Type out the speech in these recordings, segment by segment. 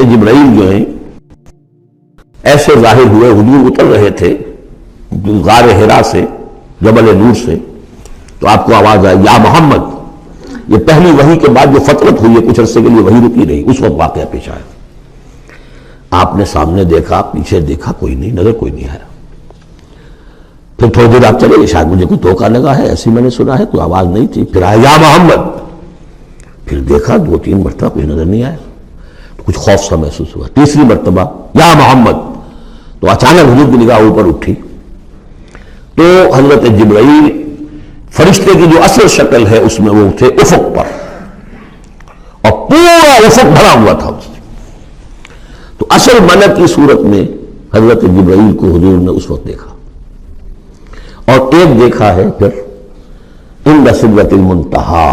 جبرائیل جو ہیں ایسے ظاہر ہوئے، حضور اتر رہے تھے غار حرا سے، جبل نور سے، تو آپ کو آواز آئی یا محمد۔ یہ پہلی وحی کے بعد جو فترت ہوئی ہے، کچھ عرصے کے لیے وحی رکی رہی، اس وقت واقعہ پیش آیا۔ آپ نے سامنے دیکھا، پیچھے دیکھا، کوئی نہیں، نظر کوئی نہیں آیا۔ پھر تھوڑی دیر آپ چلے گئے، شاید مجھے کوئی دھوکہ لگا ہے، ایسی میں نے سنا ہے، کوئی آواز نہیں تھی۔ پھر آیا یا محمد، پھر دیکھا 2-3 مرتبہ کوئی نظر نہیں آیا، کچھ خوف سا محسوس ہوا۔ تیسری مرتبہ یا محمد، تو اچانک حضور کی نگاہ اوپر اٹھی، تو حضرت جبرائیل فرشتے کی جو اصل شکل ہے اس میں وہ تھے افق پر، اور پورا افق بھرا ہوا تھا اس سے۔ تو اصل ملک کی صورت میں حضرت جبرائیل کو حضور نے اس وقت دیکھا، اور ایک دیکھا ہے پھر عند سدرۃ المنتہا،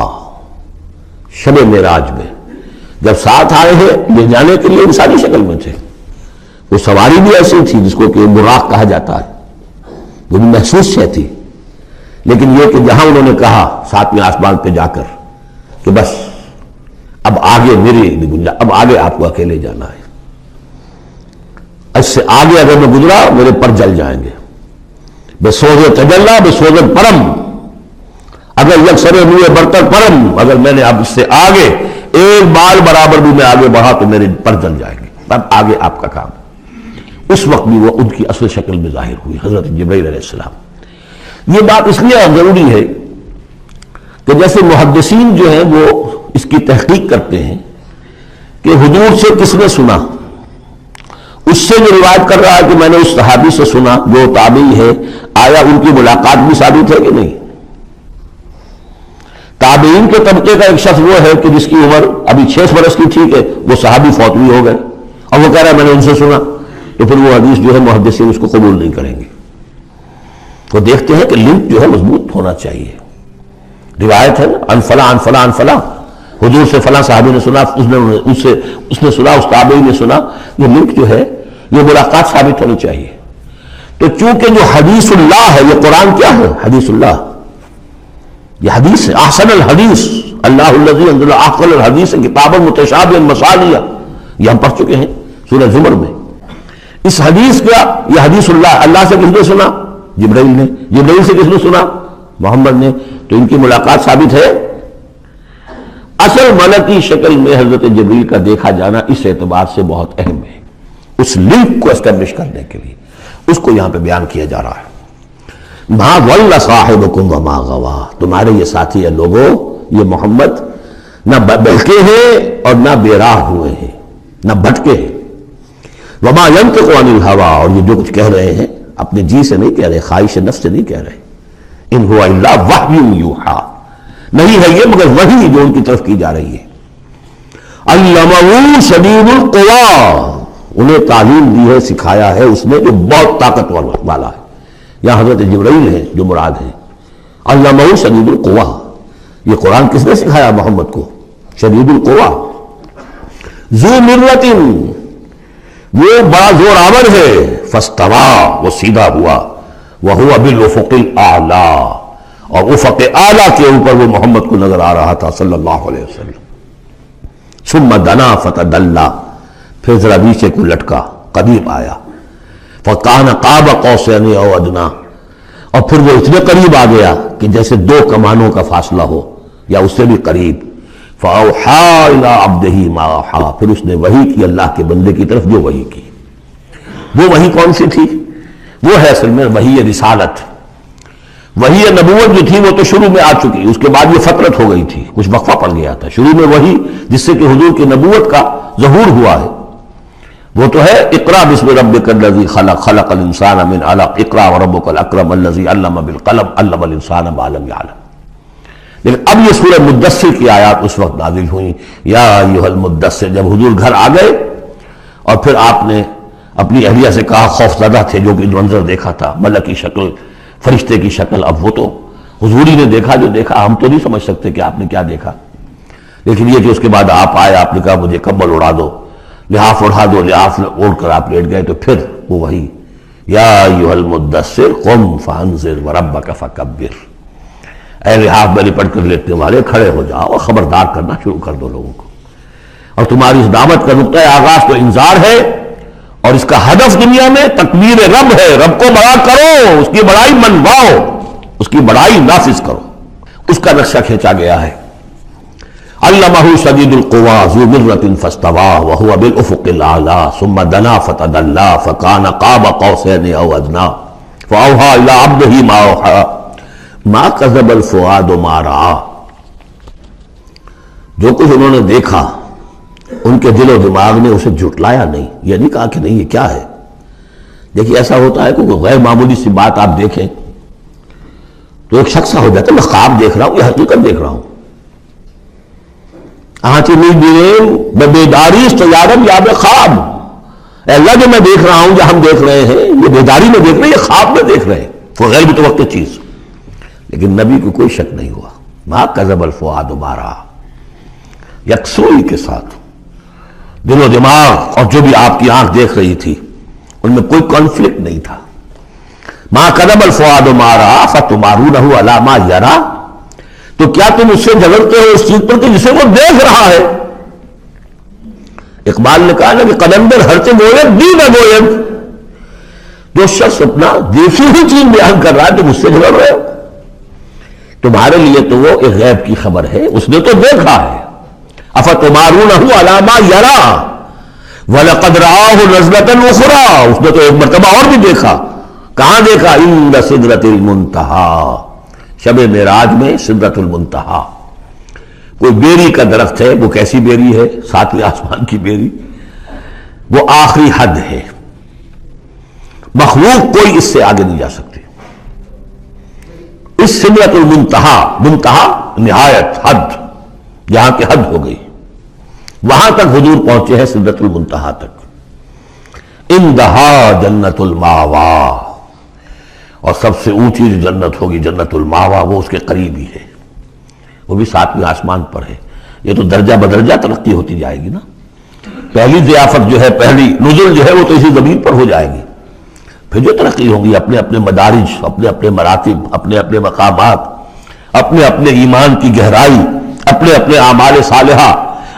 شب معراج میں، جب ساتھ آئے ہیں لے جانے کے لیے انسانی شکل میں تھے۔ وہ سواری بھی ایسی تھی جس کو کہ براق کہا جاتا ہے، وہ بھی محسوس شے تھی، لیکن یہ کہ جہاں انہوں نے کہا 7ویں آسمان پہ جا کر کہ بس اب آگے میری گنجا، اب آگے آپ کو اکیلے جانا ہے، اس سے آگے اگر میں گزرا میرے پر جل جائیں گے، بے سوز تجلا بے سوز پرم، اگر یکسر منہ برتر پرم، اگر میں نے اب اس سے آگے ایک بال برابر بھی میں آگے بڑھا تو میرے پر جل جائیں گے، اب آگے آپ کا کام۔ اس وقت بھی وہ ان کی اصل شکل میں ظاہر ہوئی، حضرت جبرائیل علیہ السلام۔ یہ بات اس لیے ضروری ہے کہ جیسے محدثین جو ہیں وہ اس کی تحقیق کرتے ہیں کہ حضور سے کس نے سنا، اس سے جو روایت کر رہا ہے کہ میں نے اس صحابی سے سنا جو تابعی ہے، آیا ان کی ملاقات بھی ثابت ہے کہ نہیں؟ تابعین کے طبقے کا ایک شخص وہ ہے کہ جس کی عمر ابھی 6 برس کی تھی کہ وہ صحابی فوت بھی ہو گئے، اور وہ کہہ رہا ہے میں نے ان سے سنا، تو پھر وہ حدیث جو ہے محدثین اس کو قبول نہیں کریں گے۔ وہ دیکھتے ہیں کہ لنک جو ہے مضبوط ہونا چاہیے۔ روایت ہے ان فلاں ان فلاں ان فلاں، حضور سے فلاں صحابی نے سنا، اس نے سنا، اس تابعی نے سنا، یہ لنک جو ہے یہ ملاقات ثابت ہونی چاہیے۔ تو چونکہ جو حدیث اللہ ہے، یہ قرآن کیا ہے؟ حدیث اللہ، یہ حدیث ہے، احسن الحدیث اللہ الذی انزل احسن الحدیث کتابا متشابہا مثانیہ، یہ ہم پڑھ چکے ہیں سورہ زمر میں۔ اس حدیث کا یہ حدیث اللہ سے کس نے سنا؟ جبرائیل نے۔ جبرائیل سے کس نے سنا؟ محمد نے۔ تو ان کی ملاقات ثابت ہے۔ اصل ملکی شکل میں حضرت جبرائیل کا دیکھا جانا اس اعتبار سے بہت اہم ہے، اس لنک کو اسٹیبلش کرنے کے لیے اس کو یہاں پہ بیان کیا جا رہا ہے۔ ما ضل صاحبکم وما غوا، تمہارے یہ ساتھی ہے لوگوں، یہ محمد نہ بہکے ہیں اور نہ بے راہ ہوئے ہیں، نہ بھٹکے ہیں۔ وما ينطق عن الهوى، اور یہ جو کچھ کہہ رہے ہیں اپنے جی سے نہیں کہہ رہے، خواہش نفس سے نہیں کہہ رہے۔ ان هو الا وحی یوحی، نہیں ہے یہ مگر وحی جو ان کی طرف کی جا رہی ہے۔ علمہ شدید القوی، انہیں تعلیم دی ہے، سکھایا ہے اس نے جو بہت طاقت والا ہے۔ یہاں حضرت جبرائیل ہے جو مراد ہے۔ علمہ شدید القوی، یہ قرآن کس نے سکھایا محمد کو؟ شدید القوی، ذو مرۃ، وہ بڑا زور آور ہے، فاستوی، وہ سیدھا ہوا، وہو بالافق الاعلی، اور افق اعلیٰ کے اوپر وہ محمد کو نظر آ رہا تھا صلی اللہ علیہ وسلم۔ ثم دنا فتدلی، پھر ذرا نیچے کو لٹکا، قریب آیا، فکان قاب قوسین او ادنی، اور پھر وہ اتنے قریب آ گیا کہ جیسے 2 کمانوں کا فاصلہ ہو یا اس سے بھی قریب۔ فَأَوْحَىٰ إِلَىٰ عَبْدِهِ مَا أَوْحَىٰ، پھر اس نے وحی کی اللہ کے بندے کی طرف جو وحی کی۔ وہ وحی کون سی تھی؟ وہ ہے اصل میں وحی رسالت، وحی نبوت جو تھی وہ تو شروع میں آ چکی، اس کے بعد یہ فترت ہو گئی تھی، کچھ وقفہ پڑ گیا تھا۔ شروع میں وحی جس سے کہ حضور کی نبوت کا ظہور ہوا ہے وہ تو ہے اقرأ بسم ربک الذی خلق، خلق الانسان من علق، اقرأ وربک الاکرم الذی علم بالقلم، علم الانسان ما لم یعلم۔ لیکن اب یہ سورہ مدثر کی آیات اس وقت نازل ہوئیں، یا ایھا المدثر، جب حضور گھر آ گئے اور پھر آپ نے اپنی اہلیہ سے کہا، خوف زدہ تھے جو کہ منظر دیکھا تھا، ملک کی شکل، فرشتے کی شکل، اب وہ تو حضوری نے دیکھا جو دیکھا، ہم تو نہیں سمجھ سکتے کہ آپ نے کیا دیکھا، لیکن یہ کہ اس کے بعد آپ آئے، آپ نے کہا مجھے کمبل اڑا دو، لحاف اڑا دو، لحاف اوڑھ کر آپ لیٹ گئے، تو پھر وہ وہی یا ایھا المدثر قم فانذر وربک فکبر، اے لحاف میں لپٹ کر لیٹنے والے کھڑے ہو جاؤ اور خبردار کرنا شروع کر دو لوگوں کو۔ اور تمہاری اس دعوت کا نقطۂ آغاز تو انذار ہے، اور اس کا ہدف دنیا میں تکبیر رب ہے، رب کو بڑا کرو، اس کی بڑائی منواؤ، اس کی بڑائی نافذ کرو، اس کا نقشہ کھینچا گیا ہے۔ علمہ شدید القویٰ ذو مرۃ فاستویٰ وہو بالافق الاعلیٰ ثم دنا فتدلی فکان قاب قوسین او ادنیٰ فاوحیٰ الی عبدہ ما اوحیٰ ما کذب الفؤاد ما رأیٰ۔ جو کچھ انہوں نے دیکھا ان کے دل و دماغ نے اسے جھٹلایا نہیں، یہ نہیں کہا کہ نہیں یہ کیا ہے۔ دیکھیے ایسا ہوتا ہے کہ کوئی غیر معمولی سی بات آپ دیکھیں تو ایک شخص ہو جاتا ہے میں خواب دیکھ رہا ہوں یا حقیقت دیکھ رہا ہوں۔ آنچی نہیں دیرے میں بیداری استجارم یا بے خواب، اے اللہ جو میں دیکھ رہا ہوں، جو ہم دیکھ رہے ہیں یہ بیداری میں دیکھ رہے ہیں، یہ خواب میں دیکھ رہے ہیں، وہ غیر متوقع چیز۔ لیکن نبی کو کوئی شک نہیں ہوا، ما کذب الفؤاد ما رأیٰ، یکسوئی کے ساتھ دل و دماغ اور جو بھی آپ کی آنکھ دیکھ رہی تھی ان میں کوئی کانفلکٹ نہیں تھا۔ ما کذب الفؤاد ما رأیٰ فتمارونہ علی ما یریٰ، تو کیا تم اس سے جھگڑتے ہو اس چیز پر کہ جسے وہ دیکھ رہا ہے؟ اقبال نے کہا نا کہ قلندر ہرچے گوید دی نہ گوید، جو شخص اپنا دیکھی ہوئی چیز بیان کر رہا ہے تم اس سے جھگڑ رہے ہو، تمہارے لیے تو وہ ایک غیب کی خبر ہے، اس نے تو دیکھا ہے۔ افتمارونہ علی ما یریٰ وَلَقَدْ رَآهُ نَزْلَةً أُخْرَىٰ، اس نے تو ایک مرتبہ اور بھی دیکھا۔ کہاں دیکھا؟ عند سدرۃ المنتہیٰ، شب معراج میں سدرۃ المنتہیٰ۔ کوئی بیری کا درخت ہے، وہ کیسی بیری ہے؟ ساتویں آسمان کی بیری، وہ آخری حد ہے، مخلوق کوئی اس سے آگے نہیں جا سکتی۔ اس سدرۃ المنتہیٰ، منتہا نہایت، حد، جہاں کی حد ہو گئی، وہاں تک حضور پہنچے ہیں، سدرۃ المنتہیٰ تک۔ اندہا جنت الماوا، اور سب سے اونچی جو جنت ہوگی جنت الماوا، وہ اس کے قریب ہی ہے، وہ بھی ساتویں آسمان پر ہے۔ یہ تو درجہ بدرجہ ترقی ہوتی جائے گی نا، پہلی ضیافت جو ہے، پہلی نزل جو ہے وہ تو اسی زمین پر ہو جائے گی، پھر جو ترقی ہوگی اپنے اپنے مدارج، اپنے اپنے مراتب، اپنے اپنے مقامات، اپنے اپنے ایمان کی گہرائی، اپنے اپنے اعمال صالحہ،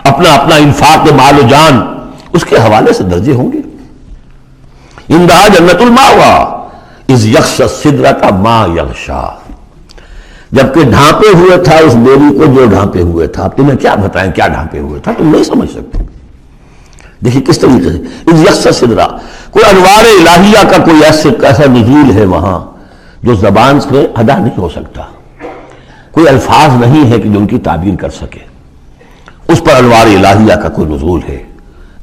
اپنا اپنا انفاق مال و جان، اس کے حوالے سے درجے ہوں گے۔ اندہا جنت الماوا اذ یغشی السدرۃ ما یغشی، جبکہ ڈھانپے ہوئے تھا اس بیری کو جو ڈھانپے ہوئے تھا۔ اب تمہیں کیا بتائیں کیا ڈھانپے ہوئے تھا، تم نہیں سمجھ سکتے۔ دیکھیے کس طریقے سے اذ یغشی السدرۃ، کوئی انوار الہیہ کا کوئی ایسا نزول ہے وہاں جو زبان سے ادا نہیں ہو سکتا، کوئی الفاظ نہیں ہے کہ جو ان کی تعبیر کر سکے، اس پر انوار الہیہ کا کوئی نزول ہے۔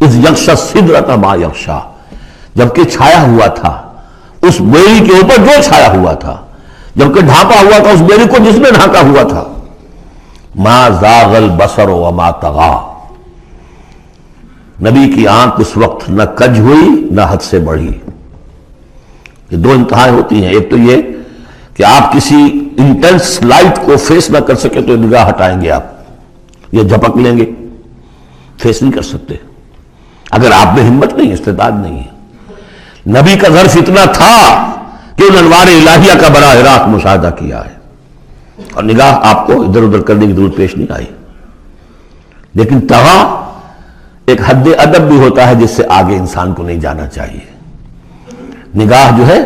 اذ یغشی السدرۃ ما یغشی، جبکہ چھایا ہوا تھا اس بیری کے اوپر جو چھایا ہوا تھا، جبکہ ڈھانپا ہوا تھا اس بیری کو جس میں ڈھانکا ہوا تھا۔ ما زاغ البصر وما طغیٰ، نبی کی آنکھ اس وقت نہ کج ہوئی نہ حد سے بڑھی۔ یہ دو انتہائیں ہوتی ہیں، ایک تو یہ کہ آپ کسی انٹینس لائٹ کو فیس نہ کر سکے تو نگاہ ہٹائیں گے، آپ یہ جھپک لیں گے، فیس نہیں کر سکتے اگر آپ میں ہمت نہیں، استعداد نہیں ہے۔ نبی کا ظرف اتنا تھا کہ ان انوار الہیہ کا براہ راست مشاہدہ کیا ہے، اور نگاہ آپ کو ادھر ادھر کرنے کی ضرورت پیش نہیں آئی۔ لیکن طغیٰ ایک حد ادب بھی ہوتا ہے جس سے آگے انسان کو نہیں جانا چاہیے۔ نگاہ جو ہے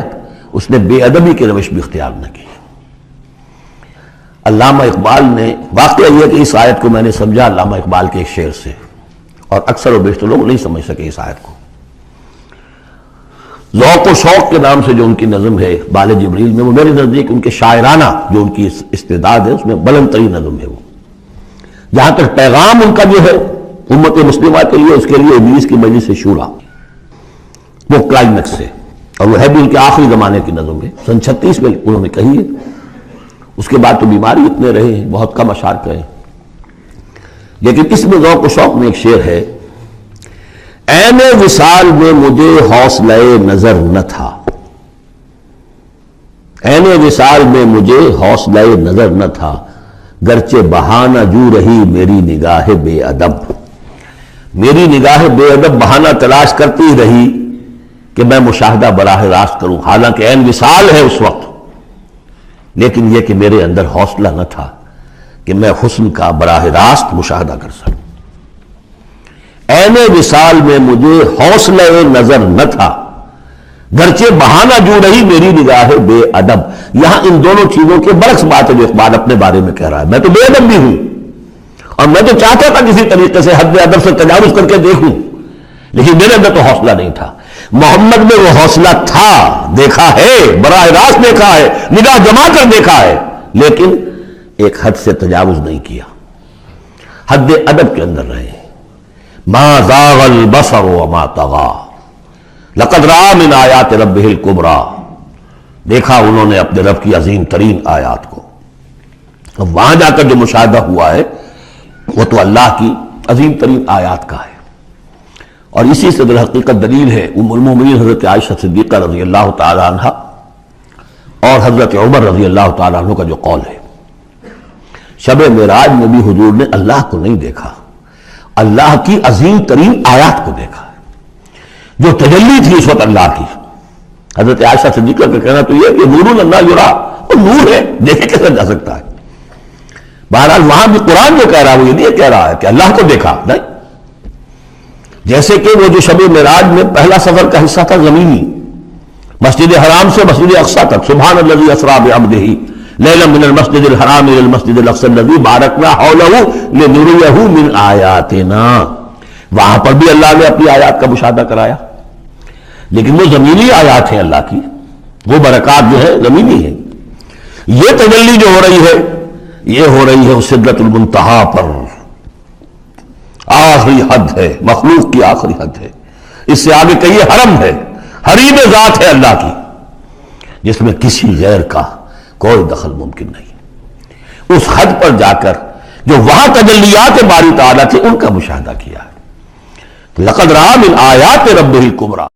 اس نے بے ادبی کی روش بھی اختیار نہ کی۔ علامہ اقبال نے، واقعہ یہ کہ اس آیت کو میں نے سمجھا علامہ اقبال کے ایک شعر سے، اور اکثر و بیشتر لوگ نہیں سمجھ سکے اس آیت کو۔ ذوق و شوق کے نام سے جو ان کی نظم ہے بال جبریل میں، وہ میرے نزدیک ان کے شاعرانہ جو ان کی استعداد ہے اس میں بلند ترین نظم ہے وہ، جہاں تک پیغام ان کا جو ہے امت مسلمہ کے لیے، اس کے لیے ابلیس کی مجلس شورا، وہ کلائمیکس ہے، اور وہ ہے بھی ان کے آخری زمانے کی نظم ہے، سن 36 میں انہوں نے کہی ہے۔ اس کے بعد تو بیماری اتنے رہے ہیں، بہت کم اشعار کہے، لیکن اس میں ذوق و شوق میں ایک شعر ہے، عین وصال میں مجھے حوصلہ نظر نہ تھا، عین وصال میں مجھے حوصلہ نظر نہ تھا، گرچہ بہانہ جو رہی میری نگاہ بے ادب، میری نگاہ بے ادب بہانہ تلاش کرتی رہی کہ میں مشاہدہ براہ راست کروں، حالانکہ عین وصال ہے اس وقت، لیکن یہ کہ میرے اندر حوصلہ نہ تھا کہ میں حسن کا براہ راست مشاہدہ کر سکوں۔ عین وصال میں مجھے حوصلہ نظر نہ تھا، گرچہ بہانہ جو رہی میری نگاہ بے ادب۔ یہاں ان دونوں چیزوں کے برعکس بات ہے جو اقبال اپنے بارے میں کہہ رہا ہے۔ میں تو بے ادب بھی ہوں، اور میں تو چاہتا تھا کسی طریقے سے حد ادب سے تجاوز کر کے دیکھوں، لیکن میرے اندر تو حوصلہ نہیں تھا۔ محمد میں وہ حوصلہ تھا، دیکھا ہے، براہ راست دیکھا ہے، نگاہ جما کر دیکھا ہے، لیکن ایک حد سے تجاوز نہیں کیا، حد ادب کے اندر رہے۔ ما زاغ البصر وما طغى لقد رأى من آیات ربہ الکبریٰ، دیکھا انہوں نے اپنے رب کی عظیم ترین آیات کو۔ اب وہاں جا کر جو مشاہدہ ہوا ہے وہ تو اللہ کی عظیم ترین آیات کا ہے، اور اسی سے در حقیقت دلیل ہے ام المومنین حضرت عائشہ صدیقہ رضی اللہ تعالی عنہ اور حضرت عمر رضی اللہ تعالی عنہ کا جو قول ہے۔ شب معراج میں بھی حضور نے اللہ کو نہیں دیکھا، اللہ کی عظیم ترین آیات کو دیکھا ہے، جو تجلی تھی اس وقت اللہ کی۔ حضرت عائشہ صدیقہ کا کہنا تو یہ کہ نور لا یرا، وہ نور ہے، دیکھے کیسے جا سکتا ہے۔ بہرحال وہاں بھی قرآن جو کہہ رہا ہے وہ یہ نہیں کہہ رہا ہے کہ اللہ کو دیکھا، نہیں۔ جیسے کہ وہ جو شب معراج میں پہلا سفر کا حصہ تھا زمینی، مسجد حرام سے مسجد اقصیٰ تک، سبحان الذی اسریٰ بعبدہ لیلا من المسجد الحرام الى المسجد الاقصی الذی بارکنا حولہ لنریہ من آیاتنا، وہاں پر بھی اللہ نے اپنی آیات کا مشاہدہ کرایا، لیکن وہ زمینی آیات ہیں اللہ کی، وہ برکات جو ہے زمینی ہیں۔ یہ تجلی جو ہو رہی ہے یہ ہو رہی ہے سدرۃ المنتہا پر، آخری حد ہے، مخلوق کی آخری حد ہے، اس سے آگے کہیے حرم ہے، حریم ذات ہے اللہ کی، جس میں کسی غیر کا کوئی دخل ممکن نہیں۔ اس حد پر جا کر جو وہاں تجلیات باری تعالیٰ تھے ان کا مشاہدہ کیا ہے۔ لقد رأى من آیات ربہ الکبریٰ۔